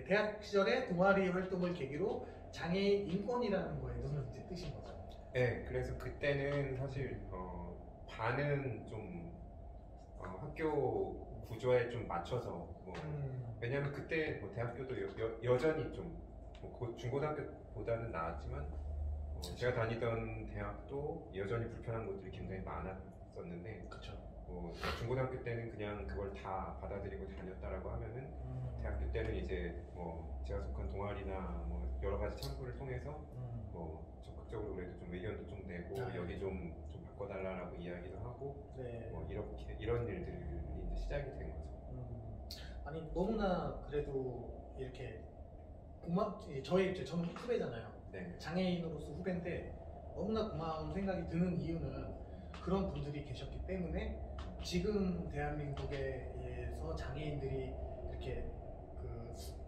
대학 시절에 동아리 활동을 계기로 장애인 인권이라는 거에 눈을 이제 뜨신 거죠. 네, 그래서 그때는 사실 반은 좀 학교 구조에 좀 맞춰서 왜냐면 그때 뭐 대학교도 여전히 좀뭐 중고등학교보다는 나았지만 제가 다니던 대학도 여전히 불편한 것들이 굉장히 많았었는데 그렇죠. 중고등학교 때는 그냥 그걸 다 받아들이고 다녔다라고 하면은 대학교 때는 이제 뭐 제가 속한 동아리나 뭐 여러 가지 창구를 통해서 뭐 적극적으로 그래도 좀 의견도 좀 내고 여기 좀 바꿔달라라고 이야기도 하고 네. 뭐 이런 일들이 이제 시작이 된 거죠. 아니 너무나 그래도 이렇게 저는 후배잖아요. 네. 장애인으로서 후배인데 너무나 고마운 생각이 드는 이유는 그런 분들이 계셨기 때문에 지금 대한민국에서 장애인들이 이렇게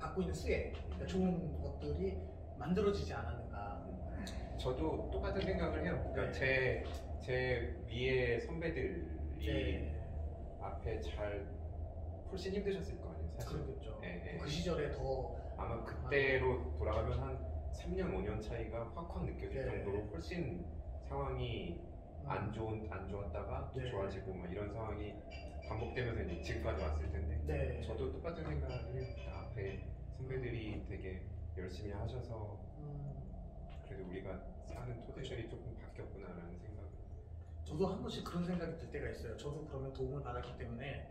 받고 있는 수혜, 그러니까 좋은 것들이 만들어지지 않았는가. 저도 똑같은 생각을 해요. 그러니까 네. 제 위에 선배들이 네. 앞에 훨씬 힘드셨을 거 아니에요, 사실. 그렇겠죠. 네. 그 시절에 더 아마 그때로 돌아가면 한 3년, 5년 차이가 확확 느껴질 정도로 훨씬 상황이 안 좋았다가 또 좋아지고 막 이런 상황이 반복되면서 이제 지금까지 왔을 텐데 저도 똑같은 생각을 해요. 앞에 선배들이 되게 열심히 하셔서 그래도 우리가 사는 토대들이 조금 바뀌었구나라는 생각을. 저도 한 번씩 그런 생각이 들 때가 있어요. 저도 그러면 도움을 받았기 때문에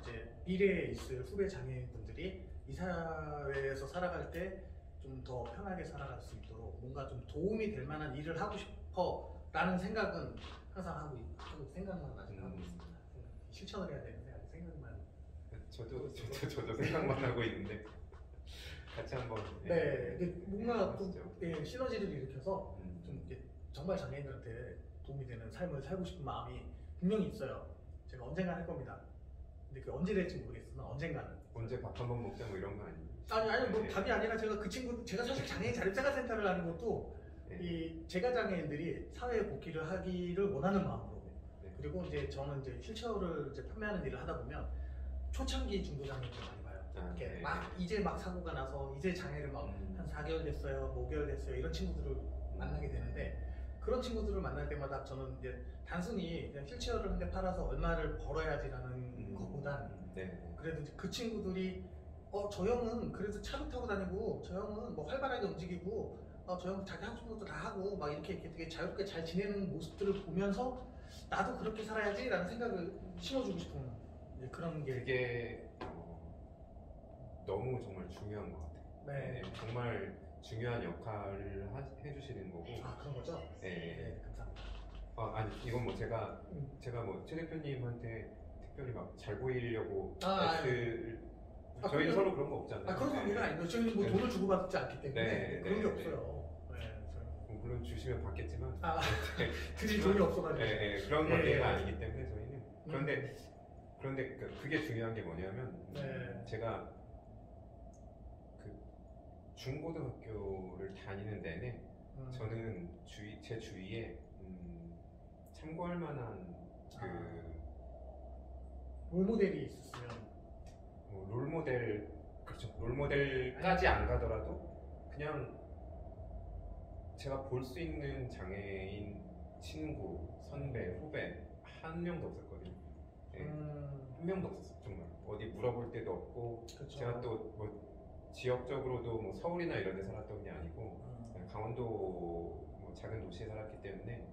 이제 미래에 있을 후배 장애인분들이 이 사회에서 살아갈 때 좀 더 편하게 살아갈 수 있도록 뭔가 좀 도움이 될 만한 일을 하고 싶어라는 생각은 항상 하고 생각만 아직 하고 있습니다. 실천을 해야 되는데 아직 생각만. 저도 생각만 하고 있는데 같이 한번. 뭔가 또 시너지를 일으켜서 좀 이렇게 정말 장애인들한테 도움이 되는 삶을 살고 싶은 마음이 분명히 있어요. 제가 언젠가 할 겁니다. 근데 그게 언제 될지 모르겠으나 언젠가는. 언제 밥 한번 먹자 뭐 이런 거 아니에요? 아니 뭐 답이 아니라 제가 사실 장애인 자립생활센터를 하는 것도 이 제가 장애인들이 사회에 복귀를 하기를 원하는 마음으로. 그리고 이제 저는 이제 휠체어를 이제 판매하는 일을 하다 보면 초창기 중도 장애인들 많이 봐요. 이렇게 이제 막 사고가 나서 이제 장애를 막 한 4개월 됐어요, 5개월 됐어요 이런 친구들을 만나게 되는데 그런 친구들을 만날 때마다 저는 이제 단순히 그냥 휠체어를 한 대 팔아서 얼마를 벌어야지라는 것보단 그래도 이제 그 친구들이 저 형은 그래도 차도 타고 다니고 저 형은 뭐 활발하게 움직이고 저 형은 자기 하고 싶은 것도 다 하고 막 이렇게 되게 자유롭게 잘 지내는 모습들을 보면서 나도 그렇게 살아야지 라는 생각을 심어주고 싶은 그런 게 그게 너무 정말 중요한 것 같아요. 정말 중요한 역할을 해주시는 거고. 그런 거죠? 네, 감사합니다. 아니 이건 뭐 제가 뭐 최 대표님한테 특별히 막 잘 보이려고 저희는 서로 그런 거 없잖아요. 그런 관계가 아니에요. 저희는 뭐 돈을 주고받지 않기 때문에 그런 게 없어요. 물론 주시면 받겠지만 드릴 돈이 없어가지고 그런 관계가 아니기 때문에 저희는. 그런데 그게 중요한 게 뭐냐면 제가 중고등학교를 다니는 내내 저는 제 주위에 참고할 만한 롤모델이 있었으면 롤모델까지 안 가더라도 그냥 제가 볼 수 있는 장애인 친구, 선배, 후배 한 명도 없었거든요. 한 명도 없었어요. 정말 어디 물어볼 데도 없고. 제가 또 뭐 지역적으로도 뭐 서울이나 이런 데 살았던 게 아니고 강원도 뭐 작은 도시에 살았기 때문에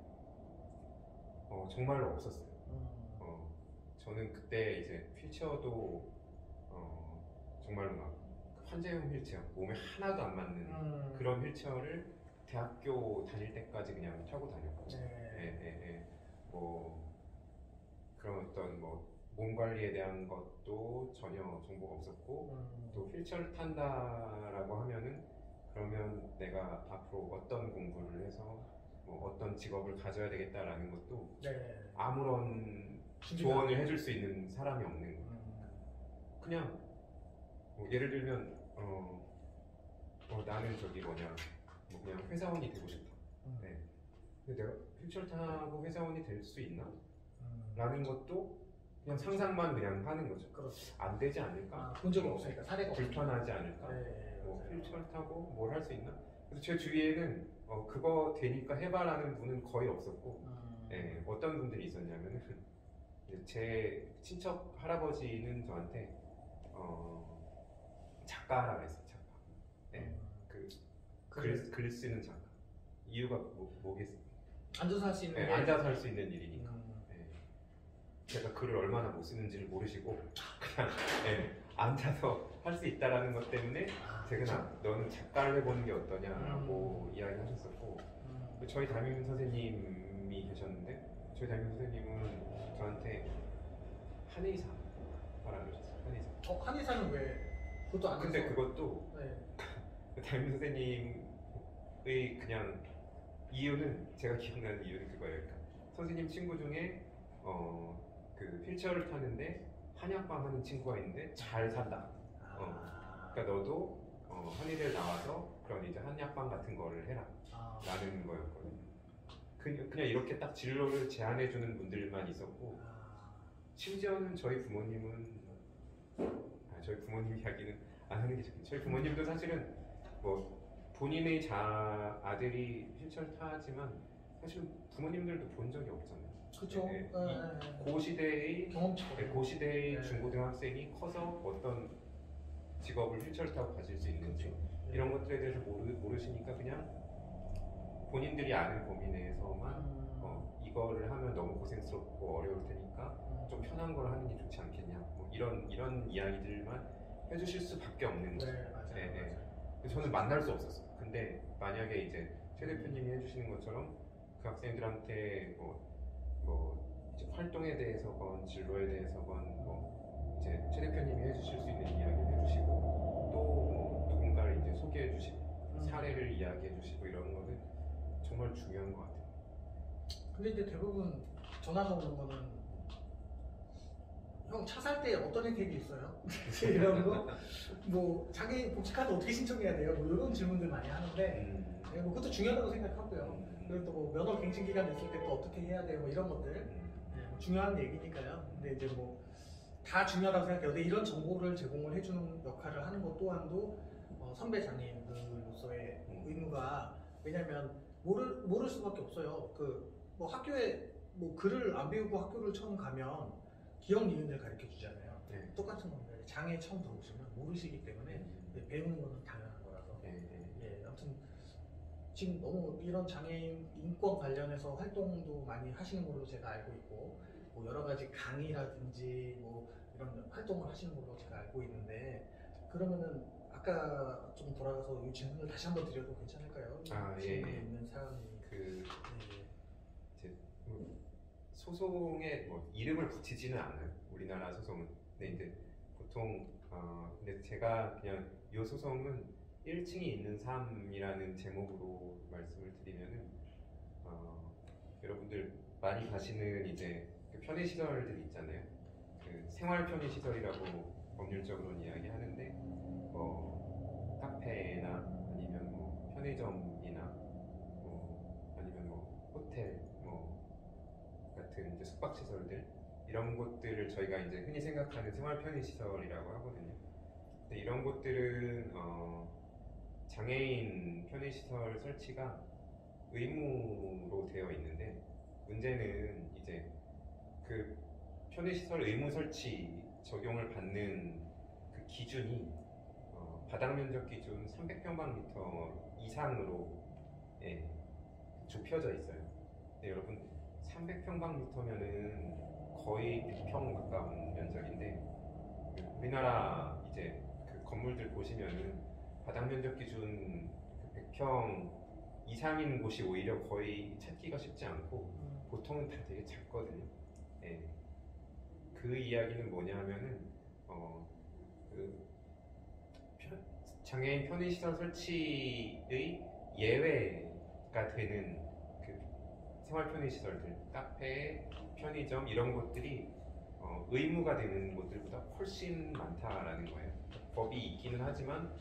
정말로 없었어요. 저는 그때 이제 휠체어도 정말로 막 환자용 휠체어, 몸에 하나도 안 맞는 그런 휠체어를 대학교 다닐 때까지 그냥 타고 다녔고 뭐 그런 어떤 뭐 몸 관리에 대한 것도 전혀 정보가 없었고 또 휠체어를 탄다라고 하면은 그러면 내가 앞으로 어떤 공부를 해서 뭐 어떤 직업을 가져야 되겠다라는 것도 아무런 조언을 해줄 수 있는 사람이 없는 거예요. 그냥 뭐 예를 들면 나는 저기 뭐냐 뭐 그냥 회사원이 되고 싶다. 네. 근데 내가 휠체어 타고 회사원이 될 수 있나? 라는 것도 그냥 상상만 그냥 하는 거죠. 그렇죠. 안 되지 않을까? 본 적이 없으니까 사례가 불편하지 않을까? 네, 뭐 맞아요. 휠체어 타고 뭘 할 수 있나? 그래서 제 주위에는 그거 되니까 해봐라는 분은 거의 없었고, 네, 어떤 분들이 있었냐면은 이제 제 친척 할아버지는 저한테 작가라 그랬어요. 작가. 네, 글 쓰는 작가. 이유가 뭐겠어요? 앉아서 할 수 있는 네, 게 앉아서 할 수 있는 일이니까. 네. 제가 글을 얼마나 못 쓰는지를 모르시고 그냥 앉아서 할 수 있다라는 것 때문에 제가 너는 작가를 해보는 게 어떠냐라고 이야기하셨었고 저희 담임 선생님이 계셨는데 저희 담임 선생님은 저한테 한의사 하라고 그러셨어요. 한의사. 한의사는 왜? 그것도 안 근데 해서? 그것도 담임 선생님의 그냥 이유는 제가 기억나는 이유는 그거예요. 그러니까 선생님 친구 중에 그 휠체어를 타는데 한약방 하는 친구가 있는데 잘 산다. 그러니까 너도 한의대를 나와서 그런 이제 한약방 같은 거를 해라. 라는 거였거든요. 그냥 이렇게 딱 진로를 제안해주는 분들만 있었고 심지어는 저희 부모님은 저희 부모님 이야기는 안 하는 게 좋겠죠. 저희 부모님도 사실은 뭐 본인의 아들이 휠체어를 타지만 사실 부모님들도 본 적이 없잖아요. 그렇죠. 고시대의 경험치고. 고시대의 중고등학생이 커서 어떤 직업을 휠체어를 타고 가질 수 있는지 이런 것들에 대해서 모르시니까 그냥 본인들이 아는 범위 내에서만 이거를 하면 너무 고생스럽고 어려울 테니까 좀 편한 걸 하는 게 좋지 않겠냐 뭐 이런 이야기들만 해주실 수밖에 없는 거죠. 맞아요. 저는 만날 수 없었어요. 근데 만약에 이제 최 대표님이 해주시는 것처럼 그 학생들한테 뭐 이제 활동에 대해서건 진로에 대해서건 뭐 이제 최 대표님이 해주실 수 있는 이야기를 해주시고 또 뭐 누군가를 이제 소개해주시고 사례를 이야기해주시고 이런 거는 정말 중요한 것 같아요. 근데 이제 대부분 전화가 오는 거는 형 차 살 때 어떤 혜택이 있어요? 이런 거? 뭐 장애인 복지카드 어떻게 신청해야 돼요? 뭐 이런 질문들 많이 하는데 뭐 그것도 중요하다고 생각하고요. 그리고 또 뭐 면허 갱신 기간 있을 때 또 어떻게 해야 돼요? 뭐 이런 것들 뭐 중요한 얘기니까요. 근데 이제 뭐 다 중요하다고 생각해요. 근데 이런 정보를 제공을 해주는 역할을 하는 것 또한도 선배 장애인들로서의 의무가 왜냐면 모를 수밖에 없어요. 그 뭐 학교에 뭐 글을 안 배우고 학교를 처음 가면 기억 니은을 가르쳐 주잖아요. 똑같은 건데 장애 처음 들어오시면 모르시기 때문에 배우는 거는 당연한 거라서. 아무튼 지금 너무 이런 장애인 인권 관련해서 활동도 많이 하시는 걸로 제가 알고 있고 뭐 여러 가지 강의라든지 뭐 이런 활동을 하시는 걸로 제가 알고 있는데 그러면은 아까 좀 돌아가서 이 질문을 다시 한번 드려도 괜찮을까요? 있는 사람이 이제 소송에 뭐 이름을 붙이지는 않아요. 우리나라 소송은. 근데 이제 보통 근데 제가 그냥 이 소송은 1층이 있는 삶이라는 제목으로 말씀을 드리면은 여러분들 많이 가시는 이제 그 편의시설들 있잖아요. 그 생활 편의시설이라고 법률적으로는 이야기하는데 뭐 카페나 아니면 뭐 편의점이나 뭐 아니면 뭐 호텔 뭐 같은 이제 숙박시설들 이런 곳들을 저희가 이제 흔히 생각하는 생활 편의시설이라고 하거든요. 근데 이런 곳들은 장애인 편의시설 설치가 의무로 되어 있는데 문제는 이제 그 편의시설 의무 설치 적용을 받는 그 기준이 바닥 면적 기준 300평방미터 이상으로 좁혀져 있어요. 근데 여러분 300평방미터면은 거의 100평 가까운 면적인데 우리나라 이제 그 건물들 보시면은 바닥 면적 기준 100평 이상인 곳이 오히려 거의 찾기가 쉽지 않고 보통은 다 되게 작거든요. 그 이야기는 뭐냐면은 그 장애인 편의시설 설치의 예외가 되는 그 생활 편의시설들, 카페, 편의점 이런 것들이 의무가 되는 곳들보다 훨씬 많다라는 거예요. 법이 있기는 하지만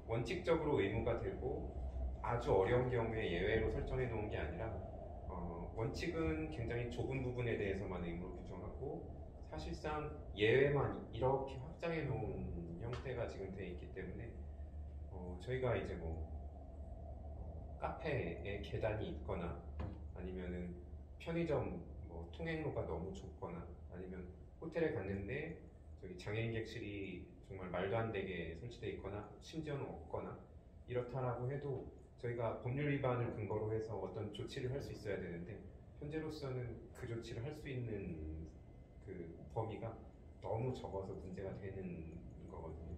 원칙적으로 의무가 되고 아주 어려운 경우에 예외로 설정해 놓은 게 아니라 원칙은 굉장히 좁은 부분에 대해서만 의무로 규정하고 사실상 예외만 이렇게 확장해 놓은 형태가 지금 돼 있기 때문에 저희가 이제 뭐 카페에 계단이 있거나 아니면은 편의점 뭐 통행로가 너무 좁거나 아니면 호텔에 갔는데 저기 장애인 객실이 정말 말도 안 되게 설치돼 있거나 심지어는 없거나 이렇다라고 해도 저희가 법률 위반을 근거로 해서 어떤 조치를 할 수 있어야 되는데 현재로서는 그 조치를 할 수 있는 그 범위가 너무 적어서 문제가 되는 거거든요.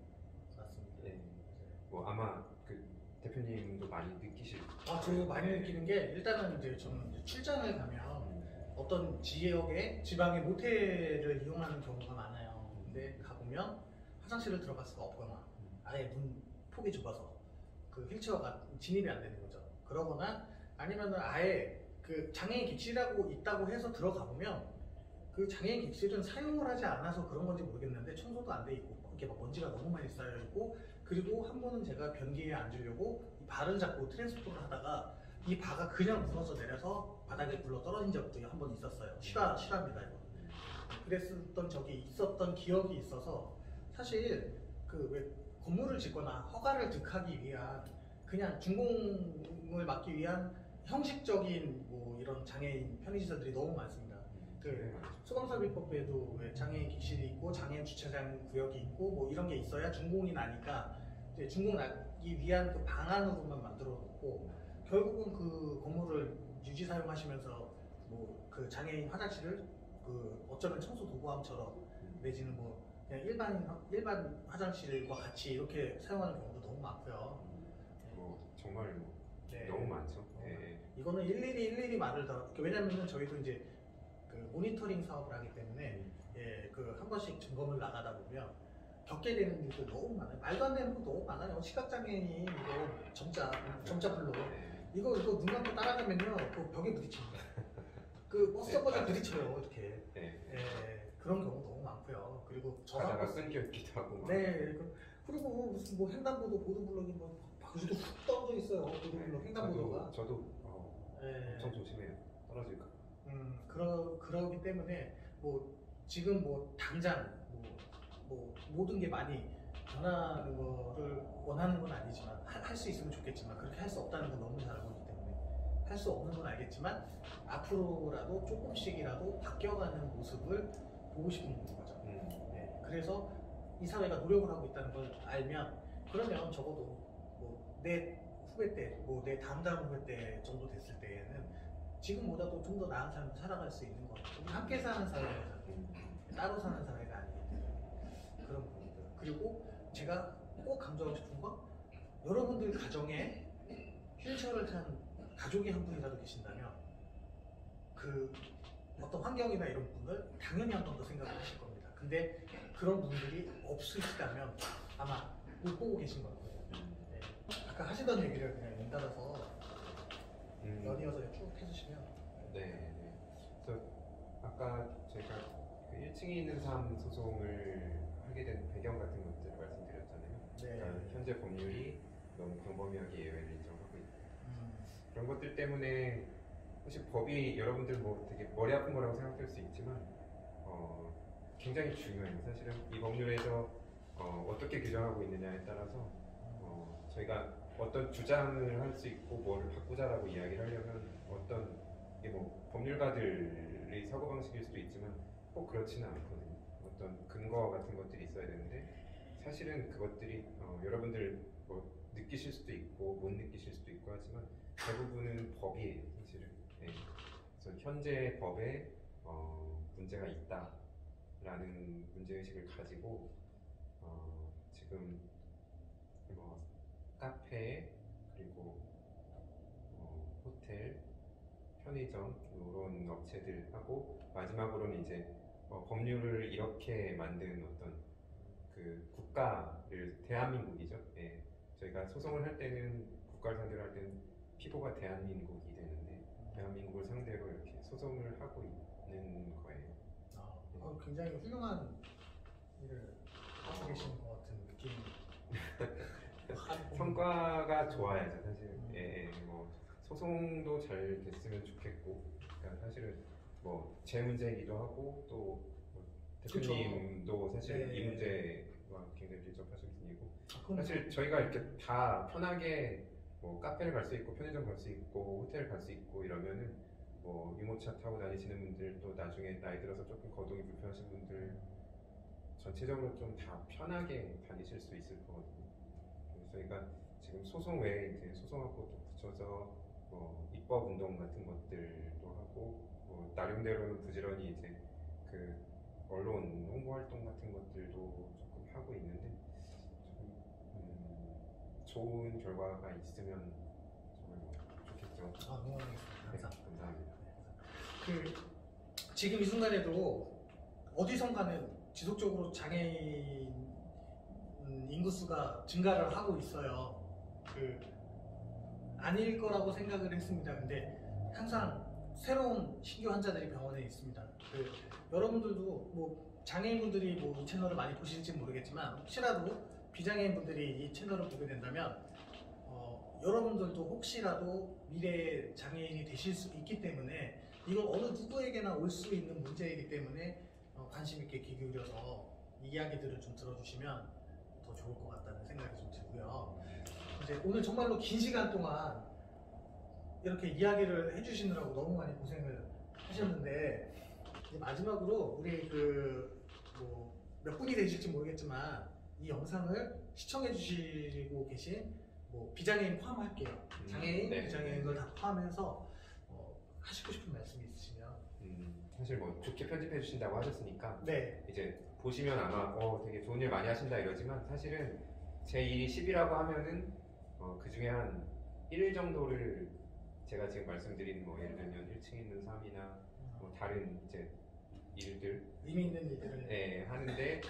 맞습니다. 네. 뭐 아마 그 대표님도 많이 느끼실. 저도 많이 느끼는 게 일단은 이제 저는 이제 출장을 가면 어떤 지역의 지방의 모텔을 이용하는 경우가 많아요. 근데 가보면 화장실을 들어갈 수가 없거나 아예 문 폭이 좁아서 그 휠체어가 진입이 안 되는 거죠. 그러거나 아니면은 아예 그 장애인 객실이라고 있다고 해서 들어가 보면 그 장애인 객실은 사용을 하지 않아서 그런 건지 모르겠는데 청소도 안 돼 있고 이렇게 막 먼지가 너무 많이 쌓여 있고 그리고 한 번은 제가 변기에 앉으려고 이 발을 잡고 트랜스포를 하다가 이 바가 그냥 무너져 내려서 바닥에 굴러 떨어진 적도 한 번 있었어요. 실화입니다 이거. 그랬었던 적이 있었던 기억이 있어서 사실 그 왜 건물을 짓거나 허가를 득하기 위한 그냥 준공을 막기 위한 형식적인 뭐 이런 장애인 편의시설들이 너무 많습니다. 그 소방사업법에도 왜 장애인 객실이 있고 장애인 주차장 구역이 있고 뭐 이런 게 있어야 준공이 나니까 이제 준공 나기 위한 그 방안으로만 만들어 놓고 결국은 그 건물을 유지 사용하시면서 뭐 그 장애인 화장실을 그 어쩌면 청소 도구함처럼 내지는 뭐 그냥 일반 화장실과 같이 이렇게 사용하는 경우도 너무 많고요. 정말 네. 너무 많죠. 네. 이거는 일일이 말을 더 왜냐면은 저희도 이제 그 모니터링 사업을 하기 때문에 그 한 번씩 점검을 나가다 보면 겪게 되는 일도 너무 많아요. 말도 안 되는 거 너무 많아요. 시각장애인이 이거 점자불로 이거 눈 감고 따라가면요 그 벽에 부딪힙니다. 그 버스 정거장 부딪혀요 이렇게. 그런 경우 너무 많고요. 그리고 가다가 끊겨 있기도 하고. 막. 네. 그리고 무슨 뭐 횡단보도 보도블록이 뭐 바퀴도 훅 떨어져 있어요. 보도블록 횡단보도가. 저도 엄청 조심해요. 떨어질까. 그러기 때문에 뭐 지금 뭐 당장 뭐 모든 게 많이 변하는 거를 원하는 건 아니지만 할 수 있으면 좋겠지만 그렇게 할 수 없다는 건 너무 잘 알고 있기 때문에 할 수 없는 건 알겠지만 앞으로라도 조금씩이라도 바뀌어가는 모습을 보고 싶은 거죠. 네. 그래서 이 사회가 노력을 하고 있다는 걸 알면 그러면 적어도 뭐 내 후배 때, 뭐 내 다음 후배 때 정도 됐을 때에는 지금보다도 좀 더 나은 삶을 살아갈 수 있는 것 같아요. 함께 사는 사회가 따로 사는 사회가 아니기 때문에 그런 부분들. 그리고 제가 꼭 강조하고 싶은 건 여러분들 가정에 휠체어를 탄 가족이 한 분이라도 계신다면 그 어떤 환경이나 이런 부분을 당연히 한 번 더 생각을 하실 겁니다. 근데 그런 분들이 없으시다면 아마 못 보고 계신 거예요. 네. 아까 하시던 얘기를 그냥 연달아서 연이어서 쭉 해주시면. 네. 그래서 아까 제가 그 1층에 있는 사람 소송을 하게 된 배경 같은 것들을 말씀드렸잖아요. 네. 그러니까 현재 법률이 너무 광범위하게 예외를 인정하고 있고 그런 것들 때문에 사실 법이 여러분들 뭐 되게 머리 아픈 거라고 생각할 수 있지만 굉장히 중요해요. 사실은 이 법률에서 어떻게 규정하고 있느냐에 따라서 저희가 어떤 주장을 할 수 있고 뭐를 바꾸자라고 이야기를 하려면 어떤 이게 뭐 법률가들의 사고방식일 수도 있지만 꼭 그렇지는 않거든요. 어떤 근거 같은 것들이 있어야 되는데 사실은 그것들이 여러분들 뭐 느끼실 수도 있고 못 느끼실 수도 있고 하지만 대부분은 법이에요. 사실은. 네. 그래서 현재 법에 문제가 있다라는 문제의식을 가지고 지금 뭐 카페 그리고 호텔, 편의점 이런 업체들하고 마지막으로는 이제 법률을 이렇게 만든 어떤 그 국가를 대한민국이죠. 예. 저희가 소송을 할 때는 국가를 상대로 할 때는 피고가 대한민국이 되는데 대한민국을 상대로 이렇게 소송을 하고 있는 거예요. 굉장히 훌륭한 일을 하고 계시는 것 같은 느낌이. 성과가 좋아야죠 사실. 뭐 소송도 잘 됐으면 좋겠고, 그러니까 사실은 뭐 제 문제이기도 하고 또뭐 대표님도 사실 네. 이 문제와 굉장히 밀접하신 분이고, 그럼 사실 저희가 이렇게 다 편하게 뭐 카페를 갈 수 있고 편의점 갈 수 있고 호텔 갈 수 있고 이러면은 뭐 유모차 타고 다니시는 분들, 또 나중에 나이 들어서 조금 거동이 불편하신 분들 전체적으로 좀 다 편하게 다니실 수 있을 거거든요. 그래서 저희가 지금 소송 외에 이제 소송하고 또 붙여서 뭐 입법 운동 같은 것들도 하고, 뭐 나름대로는 부지런히 이제 그 언론 홍보 활동 같은 것들도 조금 하고 있는데, 좋은 결과가 있으면 정말 좋겠죠. 응원하겠습니다. 네, 항상. 감사합니다. 지금 이 순간에도 어디선가는 지속적으로 장애인 인구수가 증가를 하고 있어요. 아닐 거라고 생각을 했습니다. 근데 항상 새로운 신규 환자들이 병원에 있습니다. 여러분들도 뭐 장애인분들이 뭐 이 채널을 많이 보실지 모르겠지만, 혹시라도 비장애인분들이 이 채널을 보게 된다면 여러분들도 혹시라도 미래의 장애인이 되실 수 있기 때문에, 이건 어느 누구에게나 올 수 있는 문제이기 때문에 관심 있게 귀 기울여서 이 이야기들을 좀 들어주시면 더 좋을 것 같다는 생각이 좀 들고요. 이제 오늘 정말로 긴 시간 동안 이렇게 이야기를 해주시느라고 너무 많이 고생을 하셨는데, 이제 마지막으로 우리 뭐 몇 분이 되실지 모르겠지만 이 영상을 시청해 주시고 계신 뭐 비장애인 포함할게요. 장애인, 네. 비장애인을 다 포함해서 하시고 싶은 말씀이 있으시면. 사실 뭐 좋게 편집해 주신다고 하셨으니까 네. 이제 보시면 아마 되게 좋은 일 많이 하신다 이러지만, 사실은 제 일이 10이라고 하면은 그 중에 한 1 정도를 제가 지금 말씀드린 뭐 예를 들면 1층에 있는 삶이나 뭐 다른 이제 일들, 의미 있는 일들을 하는데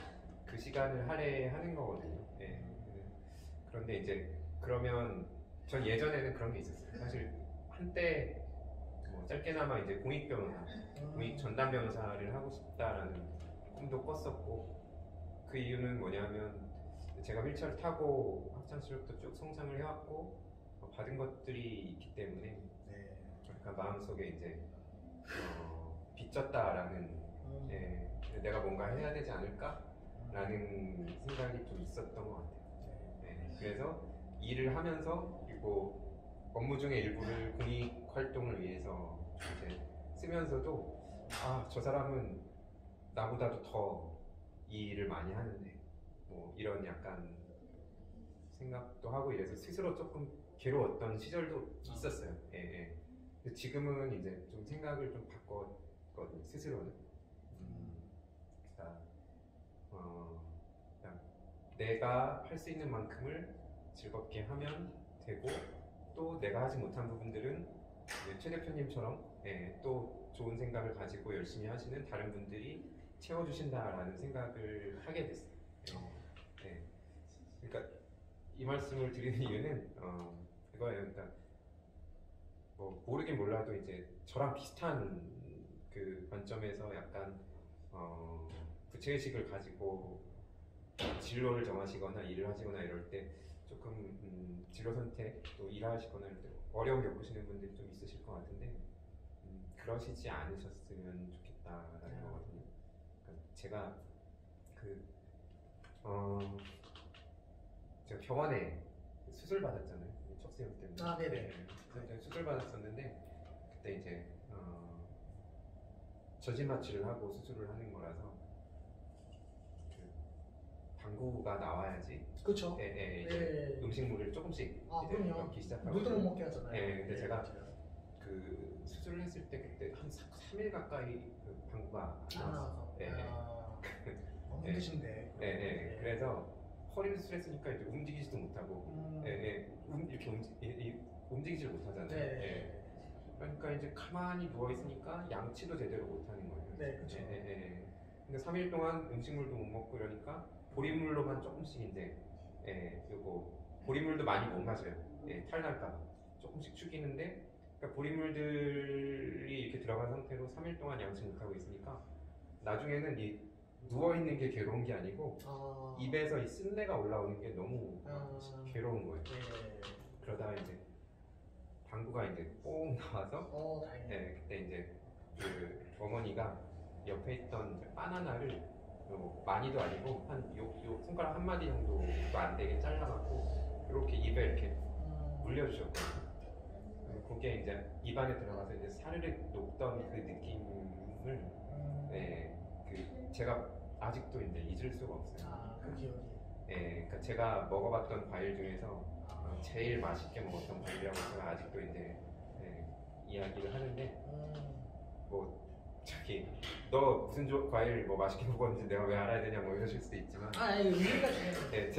그 시간을 할애하는 거거든요. 그런데 이제 그러면 전 예전에는 그런 게 있었어요. 사실 한때 뭐 짧게나마 이제 공익 변호사, 공익 전담 변호사를 하고 싶다라는 꿈도 꿨었고, 그 이유는 뭐냐면 제가 휠체어를 타고 학창 시절부터 쭉 성장을 해왔고 받은 것들이 있기 때문에, 약간 마음속에 이제 빚졌다라는, 내가 뭔가 해야 되지 않을까라는 생각이 좀 있었던 것 같아요. 그래서 일을 하면서, 그리고 업무 중에 일부를 공익 활동을 위해서 이제 쓰면서도, 저 사람은 나보다도 더 이 일을 많이 하는데 뭐 이런 약간 생각도 하고, 이래서 스스로 조금 괴로웠던 시절도 있었어요. 근데 지금은 이제 좀 생각을 좀 바꿨거든요, 스스로는. 그냥 내가 할 수 있는 만큼을 즐겁게 하면 되고, 또 내가 하지 못한 부분들은 최 대표님처럼 또 좋은 생각을 가지고 열심히 하시는 다른 분들이 채워주신다라는 생각을 하게 됐어요. 그러니까 이 말씀을 드리는 이유는 그거예요. 그러니까 뭐 모르긴 몰라도 이제 저랑 비슷한 그 관점에서 약간 부채의식을 가지고 진로를 정하시거나 일을 하시거나 이럴 때 조금 진로 선택, 또 일하시거나 이럴 때 어려움 겪으시는 분들이 좀 있으실 것 같은데, 그러시지 않으셨으면 좋겠다라는 거거든요. 그러니까 제가 제가 병원에 수술 받았잖아요, 척수염 때문에. 네네. 그때 수술 받았었는데, 그때 이제 저질 마취를 하고 수술을 하는 거라서 방구가 나와야지. 그렇죠. 음식물을 조금씩 이제 그럼요. 먹기 시작하고. 물도 못 먹게 하잖아요. 근데 제가 그 수술을 했을 때 그때 한 3일 가까이 그 방구가 안 나왔어요. 너무 힘드신데. 그래서 허리를 수술했으니까 이제 움직이지도 못하고, 이렇게 움직이질 못하잖아요. 그러니까 이제 가만히 누워 있으니까 양치도 제대로 못하는 거예요. 그렇죠. 근데 3일 동안 음식물도 못 먹고 이러니까 보리물로만 조금씩 이제, 그리고 보리물도 많이 못 마셔요. 탈날까 조금씩 죽이는데, 그러니까 보리물들이 이렇게 들어간 상태로 3일 동안 양치 못 하고 있으니까 나중에는 이 누워 있는 게 괴로운 게 아니고 아, 입에서 이 쓴내가 올라오는 게 너무 괴로운 거예요. 네. 그러다가 이제 방구가 이제 뽕 나와서 다행이네. 네, 그때 이제 그 어머니가 옆에 있던 이제 바나나를 많이도 아니고 한 요 손가락 한 마디 정도도 안 되게 잘라갖고 이렇게 입에 이렇게 물려주셨거든요. 그게 이제 입안에 들어가서 이제 사르르 녹던 그 느낌을 네, 그 제가 아직도 이제 잊을 수가 없어요. 그 기억이. 네, 그러니까 제가 먹어봤던 과일 중에서 제일 맛있게 먹었던 과일이라고 제가 아직도 이제 네, 이야기를 하는데 뭐 저기 너 무슨 과일 뭐 맛있게 먹었는지 내가 왜 알아야 되냐 뭐 이러실 수도 있지만 아니 의미가 중요해요. 네,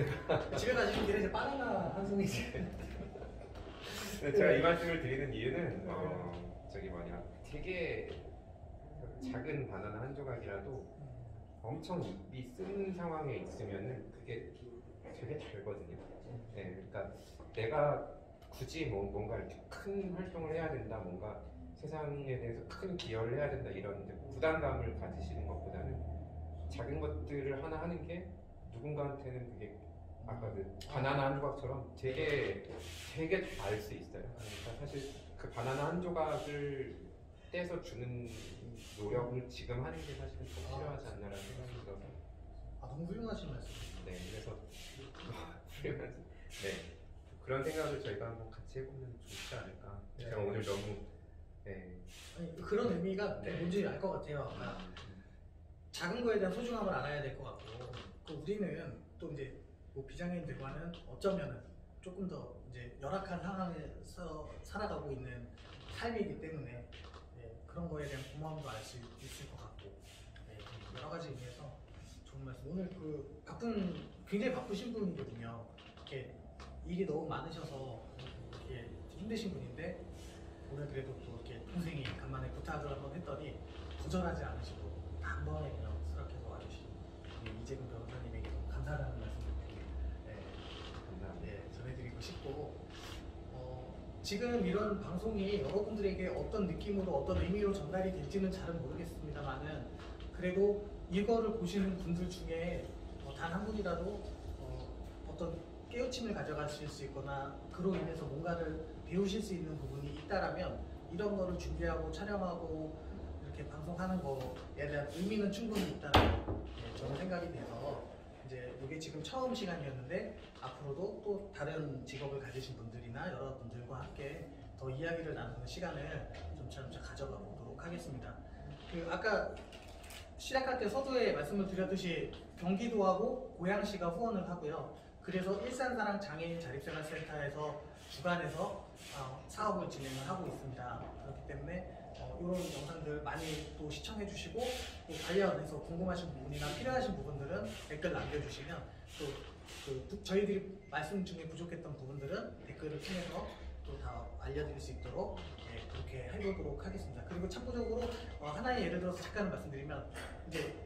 집에 가시면 길에 이제 바나나 한 송이지. 제가 이 말씀을 드리는 이유는 저기 뭐냐 되게 작은 바나나 한 조각이라도 엄청 입이 쓴 상황에 있으면은 그게 되게 달거든요. 네, 그러니까 내가 굳이 뭔가 이렇게 큰 활동을 해야 된다, 뭔가 세상에 대해서 큰 기여를 해야 된다 이런 이제 부담감을 가지시는 것보다는 작은 것들을 하나 하는 게 누군가한테는 그게 아까 그 바나나 한 조각처럼 되게 달 수 있어요. 그러니까 사실 그 바나나 한 조각을 떼서 주는 노력을 지금 하는 게 사실은 더 필요하지 않나라는 생각이 들어서 너무 훌륭하신 말씀. 네, 그래서 네 그런 생각을 저희가 한번 같이 해보면 좋지 않을까. 네. 제가 오늘 너무 네. 아니, 그런 의미가 네. 뭔지 알 것 같아요. 작은 거에 대한 소중함을 알아야 될 것 같고, 우리는 또 이제 뭐 비장애인들과는 어쩌면은 조금 더 이제 열악한 상황에서 살아가고 있는 삶이기 때문에 그런 거에 대한 고마움도 알 수 있을 것 같고, 여러 가지 의미에서 좋은 말씀. 오늘 굉장히 바쁘신 분이거든요. 이렇게 일이 너무 많으셔서 이렇게 힘드신 분인데 오늘 그래도 또 이렇게 동생이 간만에 부탁을 한번 했더니 거절하지 않으시고 한 번에 그냥 수락해서 와주신 이재근 변호사님에게 감사하다는 말씀을 전해드리고 싶고, 지금 이런 방송이 여러분들에게 어떤 느낌으로 어떤 의미로 전달이 될지는 잘은 모르겠습니다만은 그래도 이거를 보시는 분들 중에 단 한 분이라도 어떤 깨우침을 가져가실 수 있거나 그로 인해서 뭔가를 배우실 수 있는 부분이 있다라면 이런 거를 준비하고 촬영하고 이렇게 방송하는 거에 대한 의미는 충분히 있다는 저는 생각이 돼서 이제 이게 지금 처음 시간이었는데 앞으로도 또 다른 직업을 가지신 분들이나 여러분들과 함께 더 이야기를 나누는 시간을 점차 가져가 보도록 하겠습니다. 아까 시작할 때 서두에 말씀을 드렸듯이 경기도하고 고양시가 후원을 하고요. 그래서 일산사랑 장애인 자립생활센터에서 주관해서 사업을 진행을 하고 있습니다. 그렇기 때문에 이런 영상들 많이 또 시청해 주시고 또 관련해서 궁금하신 부분이나 필요하신 부분들은 댓글 남겨주시면 또 저희들이 말씀 중에 부족했던 부분들은 댓글을 통해서 또 다 알려드릴 수 있도록 그렇게 해보도록 하겠습니다. 그리고 참고적으로 하나의 예를 들어서 잠깐 말씀드리면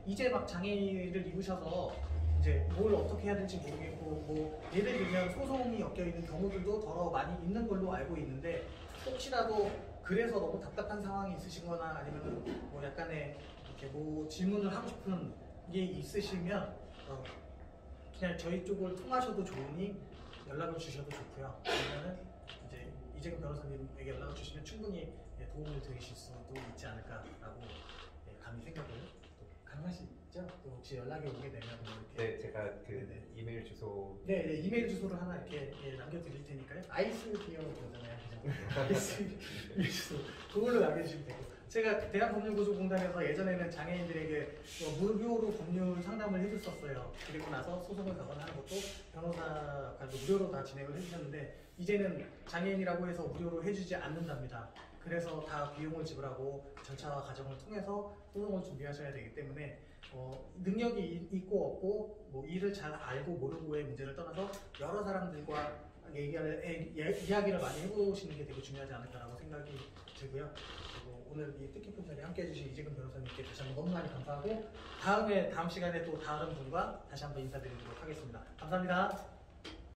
이제 막 장애를 입으셔서 이제 뭘 어떻게 해야 될지 모르겠고 뭐 예를 들면 소송이 엮여 있는 경우들도 더 많이 있는 걸로 알고 있는데 혹시라도 그래서 너무 답답한 상황이 있으시거나 아니면 뭐 약간의 이렇게 뭐 질문을 하고 싶은 게 있으시면 그냥 저희 쪽을 통하셔도 좋으니 연락을 주셔도 좋고요. 아니면은 이제 이재근 변호사님에게 연락을 주시면 충분히 도움을 드리실 수도 있지 않을까라고 감히 생각을 또 가능하시죠? 또 혹시 연락이 오게 되면 뭐 이렇게 네, 제가 이메일 주소 이메일 주소를 하나 이렇게 남겨드릴 테니까요. 아이스 비어 그러잖아요. 아이스 이메일 주소 그걸로 남겨주시면 되고 제가 대한법률구조공단에서 예전에는 장애인들에게 무료로 법률 상담을 해줬었어요. 그리고 나서 소송을 가거나 하는 것도 변호사가 무료로 다 진행을 해주셨는데 이제는 장애인이라고 해서 무료로 해주지 않는답니다. 그래서 다 비용을 지불하고 절차와 과정을 통해서 소송을 준비하셔야 되기 때문에 능력이 있고 없고 뭐 일을 잘 알고 모르고의 문제를 떠나서 여러 사람들과 이야기를 많이 해보시는 게 되게 중요하지 않을까라고 생각이 들고요. 그리고 오늘 이 뜻깊은 자리에 함께 해주신 이재근 변호사님께 다시 한번 너무 많이 감사하고 다음 시간에 또 다른 분과 다시 한번 인사드리도록 하겠습니다. 감사합니다.